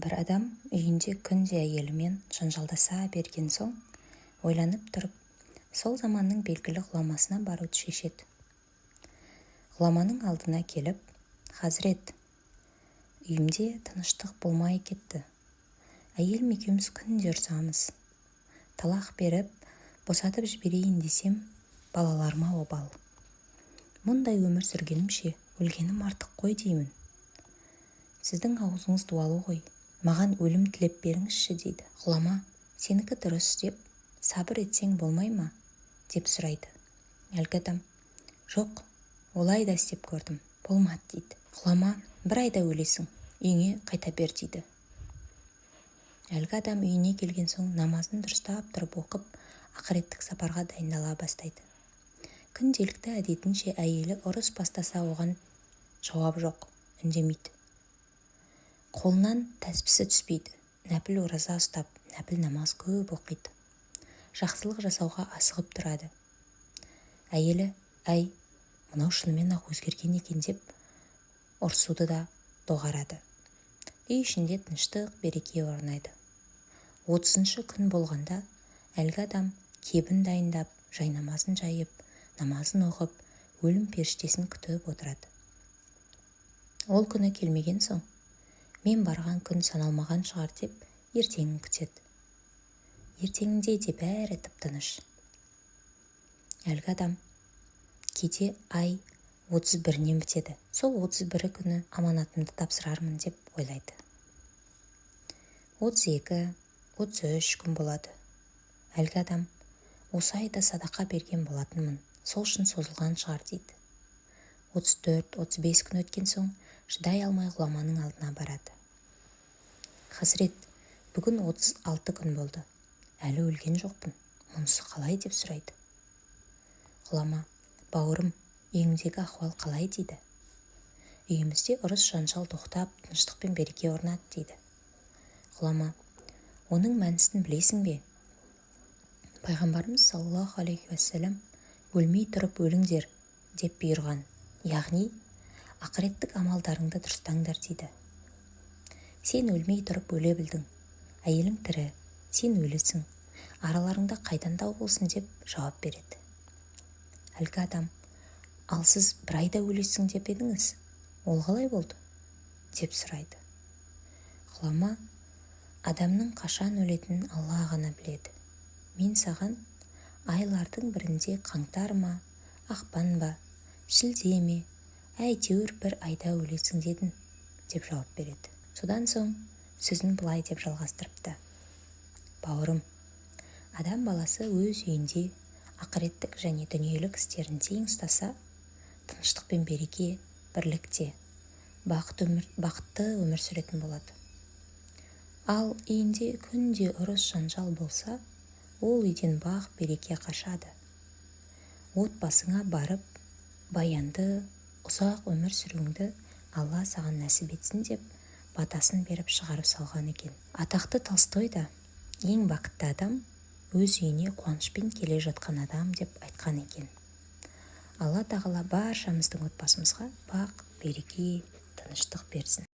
Бір адам үйінде күнде әйелімен жанжалдаса берген соң, ойланып тұрып, сол заманның белгілі ғұламасына баруды шешеді. Ғұламаның алдына келіп, «Хазірет, үйімде тыныштық болмай кетті. Әйелім екеуміз күнде ұрсамыз. Талақ беріп, босатып жіберейін десем, балаларыма обал. Мұндай өмір сүргенімше, өлгенім артық қой деймін. Сіздің аузыңыз дуалы ғой, маған өлім тілеп беріңізші» дейді. Ғұлама, «Сенікі дұрыс» деп, «Сабыр етсең болмай ма?» деп сұрайды. Әлгі адам, «Жоқ, олай да істеп көрдім, болмады» дейді. Ғұлама, «Бір айда өлесің, үйіңе қайта бер» дейді. Әлгі адам үйіне келген соң намазын дұрыстап тұрып оқып, ақыреттік сапарға дайындала бастайды. Күнделікті әдетінше әйелі ұрыс бастаса оған жауап жоқ, үндемейді. Қолынан тәспісі түспейді, нәпіл ораза ұстап, нәпіл намаз көп оқиды. Жақсылық жасауға асығып тұрады. Әйелі, «Әй, мынау шынымен-ақ өзгерген екен» деп ұрсуды да доғарады. Үй ішінде тыныштық, береке орнайды. 30-шы күн болғанда әлгі адам кебін дайындап, жайнамазын жайып, намазын оқып, өлім періштесін күтіп отырады. Ол күні келмеген соң, «Мен барған күн саналмаған шығар» деп ертеңін күтеді. Ертеңінде де бәрі тып-тыныш. Әлгі адам, «Кейде ай 31-нен бітеді. Сол 31 күні аманатымды тапсырармын» деп ойлайды. 32, 33 күн болады. Әлгі адам, «Осы айда садақа берген болатынмын, сол үшін созылған шығар» дейді. 34-35 күн өткен соң, шыдай алмай ғұламаның алдына барады. «Хазірет, бүгін 36 күн болды. Әлі өлген жоқпын. Мұнысы қалай?» деп сұрайды. Ғұлама, «Бауырым, үйіңдегі ахуал қалай?» дейді. «Үйімізде ұрыс жанжал тоқтап, тыныштық пен береке орнады» дейді. Ғұлама, «Оның мәнісін білесің бе? Пайғамбарымыз саллаллаху алейхи уассалам өлмей тұрып өліңдер деп бұйырған, яғни ақыреттік амалдарыңды дұрыстаңдар» дейді. «Сен өлмей тұрып өле білдің, әйелің тірі, сен өлісің, араларыңда қайдан дау болсын» деп жауап береді. Әлгі адам, «Ал сіз бір айда өлесің деп едіңіз, ол қалай болды?» деп сұрайды. Ғұлама, «Адамның қашан өлетінін Алла ғана біледі. Мен саған айлардың бірінде қаңтар ма, ақпан ба, шілде ме, әйтеуір бір айда өлесің дедім» деп жауап береді. Содан соң сөзін былай деп жалғастырыпты. «Бауырым, адам баласы өз үйінде ақыреттік және дүниелік істерін тең ұстаса, тыныштық пен береке, бірлікте, бақытты өмір сүретін болады. Ал үйінде күнде ұрыс жанжал болса, ол үйден бақ береке қашады. Отбасыңа барып, баянды, ұзақ өмір сүруіңді Алла саған нәсіп етсін» деп батасын беріп шығарып салған екен. Атақты Толстой да «Ең бақытты адам өз үйіне қуанышпен келе жатқан адам» деп айтқан екен. Алла тағала баршамыздың отбасымызға бақ, береке, тыныштық берсін.